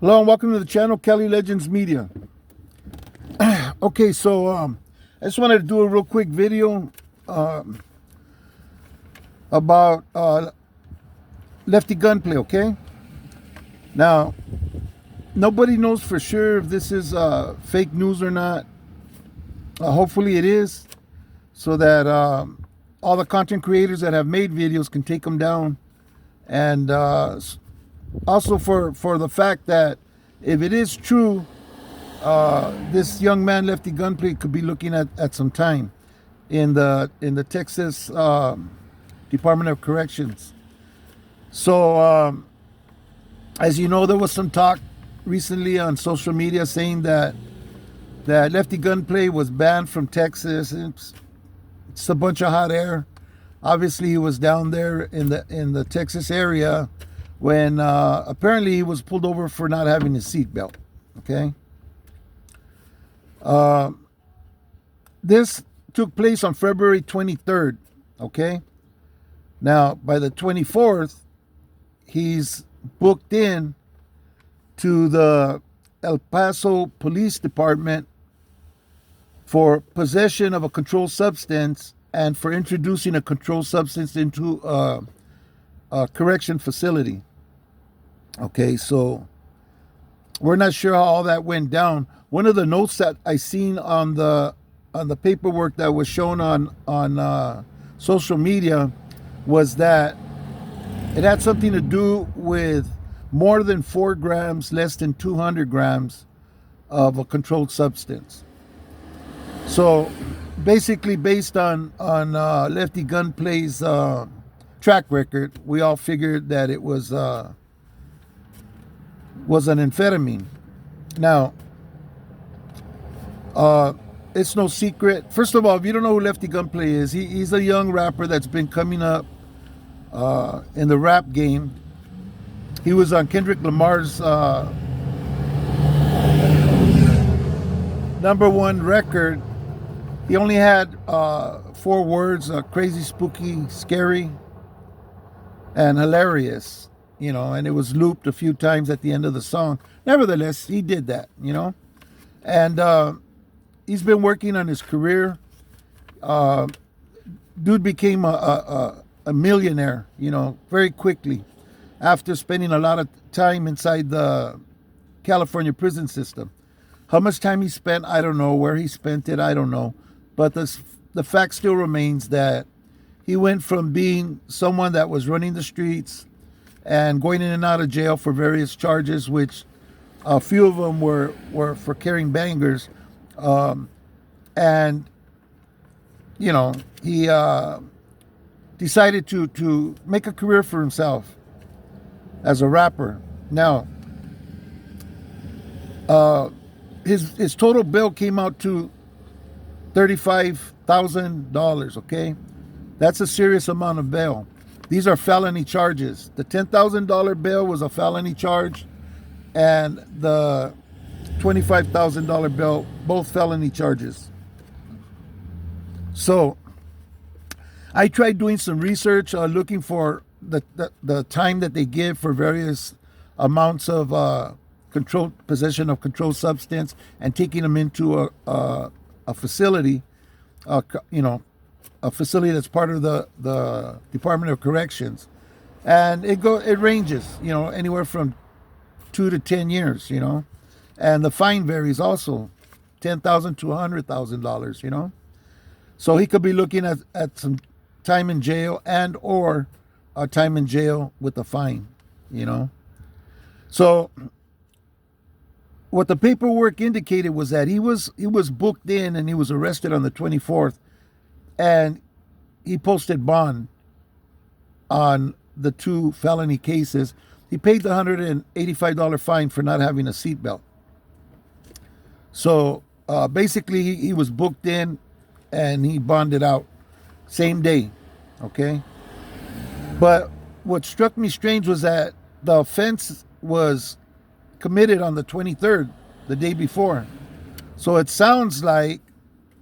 Hello and welcome to the channel, Kelly Legends Media. Okay, so I just wanted to do a real quick video about Lefty gunplay. Okay, now nobody knows for sure if this is fake news or not. Hopefully it is, so that all the content creators that have made videos can take them down, and also for the fact that if it is true, this young man Lefty gunplay could be looking at some time in the Texas Department of Corrections. So as you know, there was some talk recently on social media saying that Lefty gunplay was banned from Texas. It's a bunch of hot air. Obviously, he was down there in the Texas area when apparently he was pulled over for not having his seatbelt. Okay. This took place on February 23rd. Okay. Now, by the 24th, he's booked in to the El Paso Police Department for possession of a controlled substance and for introducing a controlled substance into a correction facility. Okay, so we're not sure how all that went down. One of the notes that I seen on the paperwork that was shown on social media was that it had something to do with more than 4 grams, less than 200 grams of a controlled substance. So basically, based on Lefty gunplay's track record, we all figured that it was an amphetamine. Now, it's no secret. First of all, if you don't know who Lefty gunplay is, he's a young rapper that's been coming up in the rap game. He was on Kendrick Lamar's #1 record. He only had 4 words: crazy, spooky, scary, and hilarious. You know, and it was looped a few times at the end of the song. Nevertheless, he did that. You know, and he's been working on his career. Dude became a millionaire, you know, very quickly after spending a lot of time inside the California prison system. How much time he spent, I don't know. Where he spent it, I don't know. But the fact still remains that he went from being someone that was running the streets and going in and out of jail for various charges, which a few of them were for carrying bangers. And, you know, he decided to make a career for himself as a rapper. Now, his total bill came out to $35,000. Okay, that's a serious amount of bail. These are felony charges. The $10,000 bail was a felony charge, and the $25,000 bail, both felony charges. So I tried doing some research, looking for the time that they give for various amounts of possession of controlled substance and taking them into a facility, you know, a facility that's part of the Department of Corrections, and it ranges, you know, anywhere from 2 to 10 years, you know, and the fine varies also, $10,000 to $100,000, you know, so he could be looking at some time in jail and or a time in jail with a fine, you know. So what the paperwork indicated was that he was booked in and he was arrested on the 24th, and he posted bond on the 2 felony cases. He paid the $185 fine for not having a seatbelt. So basically, he was booked in and he bonded out same day. Okay. But what struck me strange was that the offense was committed on the 23rd, the day before. So it sounds like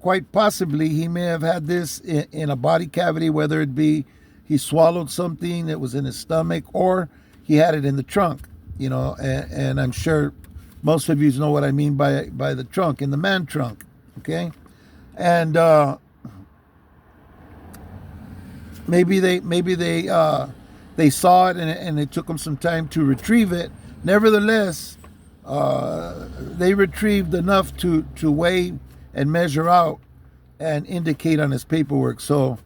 quite possibly he may have had this in a body cavity, whether it be he swallowed something that was in his stomach or he had it in the trunk. you know, and I'm sure most of you know what I mean by the trunk, in the man trunk, okay? And maybe they saw it, and it took them some time to retrieve it. Nevertheless, they retrieved enough to weigh and measure out and indicate on his paperwork. So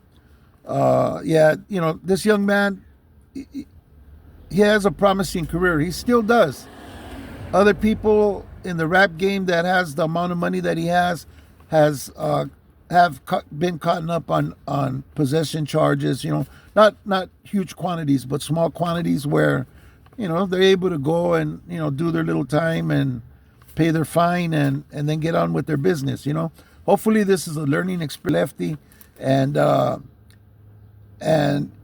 yeah, you know, this young man, he has a promising career. He still does. Other people in the rap game that has the amount of money that he has been caught up on possession charges. You know, not huge quantities, but small quantities where, you know, they're able to go and, you know, do their little time and pay their fine and then get on with their business. You know, hopefully this is a learning experience, Lefty, and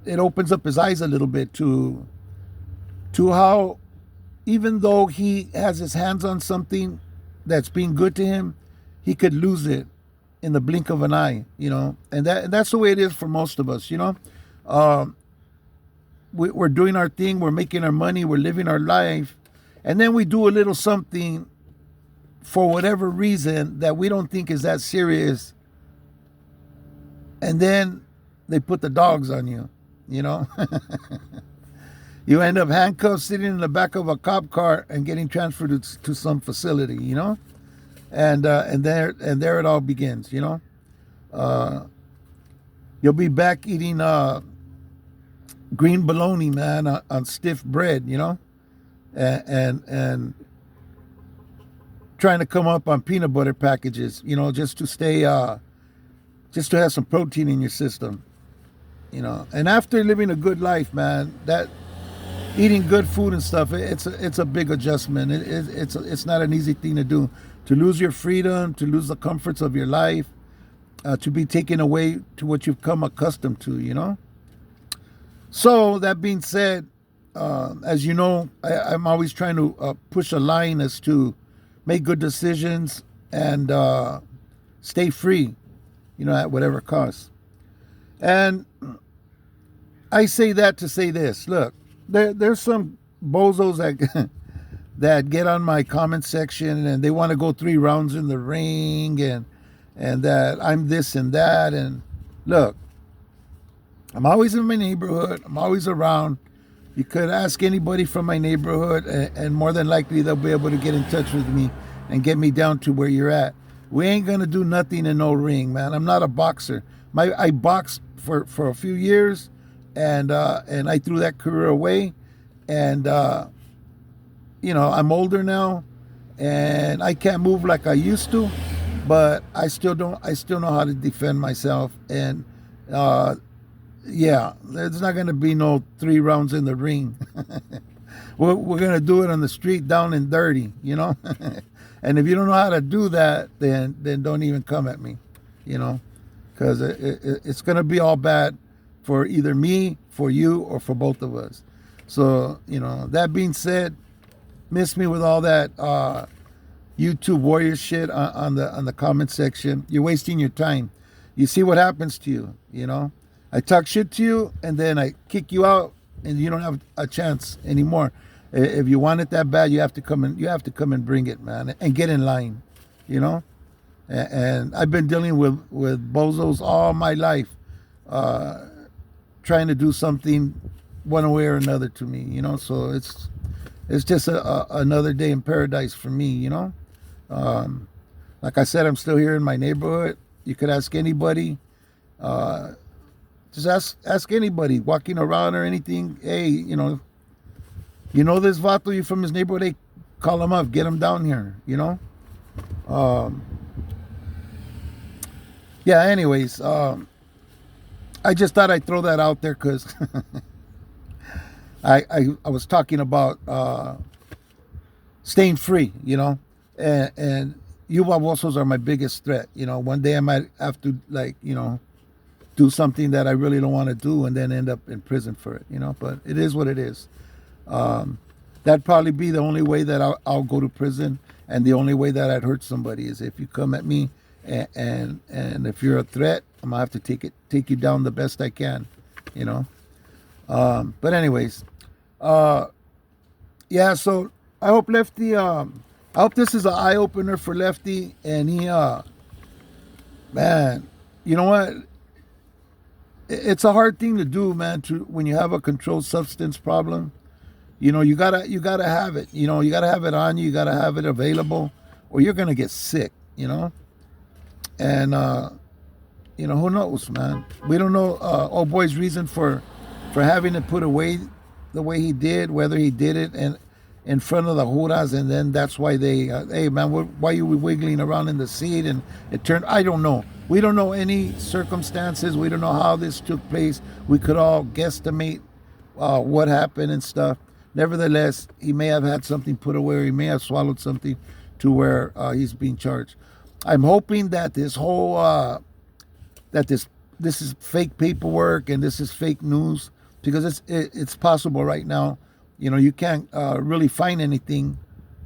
it opens up his eyes a little bit to how, even though he has his hands on something that's being good to him, he could lose it in the blink of an eye, you know. And that's the way it is for most of us, you know. We're doing our thing, we're making our money, we're living our life, and then we do a little something for whatever reason that we don't think is that serious, and then they put the dogs on you, you know. You end up handcuffed, sitting in the back of a cop car and getting transferred to some facility, you know, and there it all begins, you know. You'll be back eating green bologna, man, on stiff bread, you know, and trying to come up on peanut butter packages, you know, just to stay, just to have some protein in your system, you know. And after living a good life, man, that eating good food and stuff, it's a big adjustment. It's not an easy thing to do. To lose your freedom, to lose the comforts of your life, to be taken away to what you've come accustomed to, you know. So that being said, as you know, I'm always trying to push a line as to make good decisions and stay free, you know, at whatever cost. And I say that to say this. Look, there's some bozos that get on my comment section and they want to go 3 rounds in the ring and that I'm this and that. And look, I'm always in my neighborhood. I'm always around. You could ask anybody from my neighborhood, and more than likely they'll be able to get in touch with me and get me down to where you're at. We ain't gonna do nothing in no ring, man. I'm not a boxer. I boxed for a few years, and I threw that career away. And you know, I'm older now, and I can't move like I used to, but I still know how to defend myself. And yeah, there's not gonna be no 3 rounds in the ring. We're gonna do it on the street, down and dirty, you know. And if you don't know how to do that, then don't even come at me, you know, because it's gonna be all bad for either me, for you, or for both of us. So, you know, that being said, miss me with all that YouTube warrior shit on the comment section. You're wasting your time. You see what happens to you, you know. I talk shit to you, and then I kick you out, and you don't have a chance anymore. If you want it that bad, you have to come and bring it, man, and get in line, you know. And I've been dealing with bozos all my life, trying to do something one way or another to me, you know. So it's just another day in paradise for me, you know. Like I said, I'm still here in my neighborhood. You could ask anybody. Just ask anybody walking around or anything. Hey, you know this vato, you from his neighborhood? Hey, call him up, get him down here, you know. Yeah, anyways, I just thought I'd throw that out there because I was talking about staying free, you know, and you babosos are my biggest threat. You know, one day I might have to, like, you know, do something that I really don't want to do and then end up in prison for it, you know. But it is what it is. That'd probably be the only way that I'll go to prison, and the only way that I'd hurt somebody is if you come at me, and if you're a threat, I'm gonna have to take you down the best I can, you know. But anyways, yeah, so I hope Lefty, I hope this is an eye opener for Lefty, and he, man, you know what? It's a hard thing to do, man. To when you have a controlled substance problem, you gotta have it. You gotta have it on you. You gotta have it available, or you're gonna get sick. And who knows, man? We don't know old boy's reason for having it put away the way he did, whether he did it and in front of the juras, and then that's why they, hey man, why you were wiggling around in the seat, and it turned. I don't know. We don't know any circumstances. We don't know how this took place. We could all guesstimate what happened and stuff. Nevertheless, he may have had something put away, or he may have swallowed something to where he's being charged. I'm hoping that this whole that this is fake paperwork and this is fake news, because it's possible right now. You can't really find anything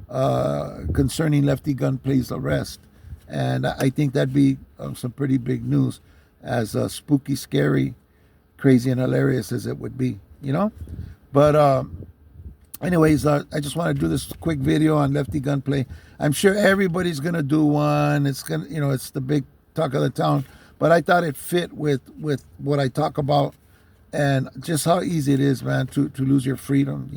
concerning Lefty Gunplay's arrest, and I think that'd be some pretty big news, as spooky, scary, crazy, and hilarious as it would be. But anyways, I just want to do this quick video on Lefty Gunplay. I'm sure everybody's gonna do one. It's gonna, it's the big talk of the town. But I thought it fit with what I talk about, and just how easy it is, man, to lose your freedom.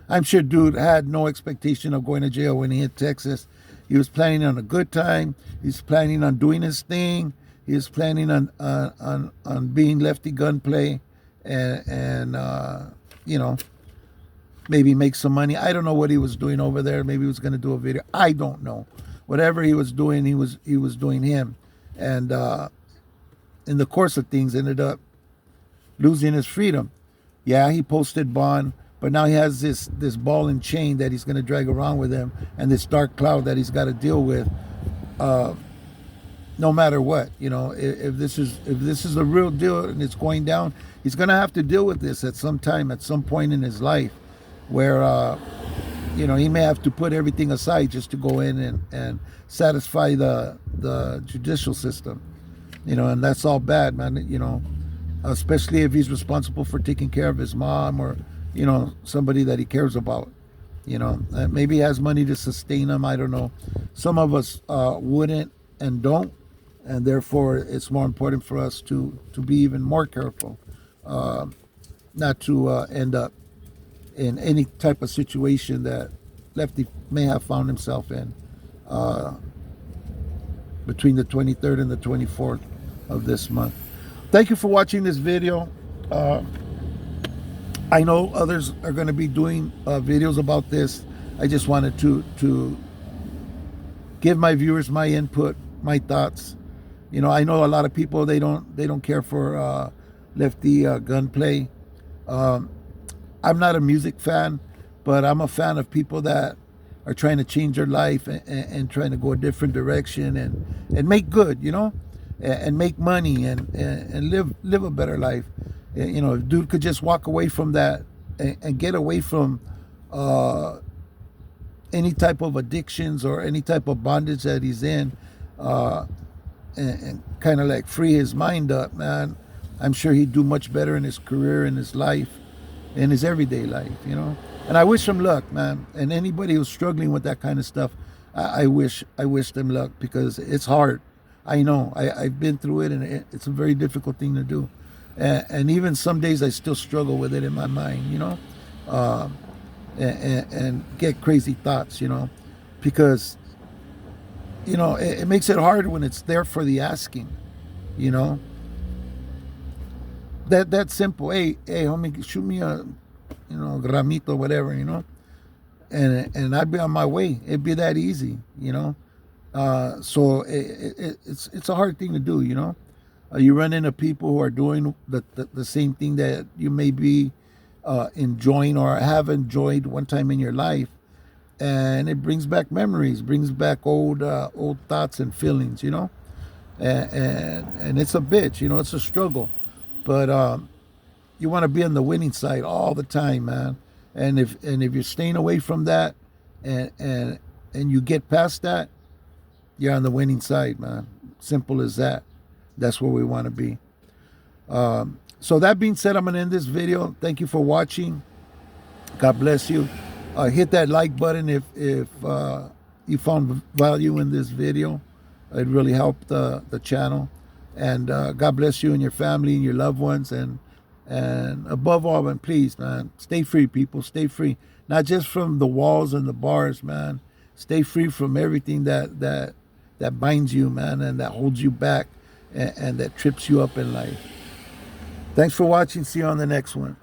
I'm sure dude had no expectation of going to jail when he hit Texas. He was planning on a good time. He's planning on doing his thing. He was planning on being Lefty Gunplay, and maybe make some money. I don't know what he was doing over there. Maybe he was going to do a video. I don't know. Whatever he was doing, he was doing him. And in the course of things, ended up losing his freedom. Yeah, he posted bond, but now he has this ball and chain that he's going to drag around with him, and this dark cloud that he's got to deal with. No matter what, if this is a real deal and it's going down, he's going to have to deal with this at some time, at some point in his life, where he may have to put everything aside just to go in and satisfy the judicial system. And that's all bad, man. Especially if he's responsible for taking care of his mom, or somebody that he cares about. Maybe he has money to sustain him. I don't know. Some of us wouldn't and don't, and therefore it's more important for us to be even more careful, not to end up in any type of situation that Lefty may have found himself in between the 23rd and the 24th of this month. Thank you for watching this video. I know others are going to be doing videos about this. I just wanted to give my viewers my input, my thoughts. I know a lot of people, they don't care for Lefty Gunplay. I'm not a music fan, but I'm a fan of people that are trying to change their life and trying to go a different direction and make good, and make money and live a better life. If dude could just walk away from that and get away from any type of addictions or any type of bondage that he's in, and kind of like free his mind up, man, I'm sure he'd do much better in his career, in his life, in his everyday life, And I wish him luck, man. And anybody who's struggling with that kind of stuff, I wish them luck, because it's hard. I know. I've been through it, and it's a very difficult thing to do. And even some days I still struggle with it in my mind, and get crazy thoughts, because, it makes it hard when it's there for the asking, That's simple. Hey, homie, shoot me a, gramito, whatever, and I'd be on my way. It'd be that easy, So it's a hard thing to do, You run into people who are doing the same thing that you may be enjoying or have enjoyed one time in your life, and it brings back memories, brings back old thoughts and feelings, and it's a bitch, it's a struggle, but you want to be on the winning side all the time, man. And if you're staying away from that, and you get past that, you're on the winning side, man. Simple as that. That's where we want to be. So that being said, I'm going to end this video. Thank you for watching. God bless you. Hit that like button if you found value in this video. It really helped the channel. And God bless you and your family and your loved ones. And above all, man, please, man, stay free, people. Stay free. Not just from the walls and the bars, man. Stay free from everything that binds you, man, and that holds you back and that trips you up in life. Thanks for watching. See you on the next one.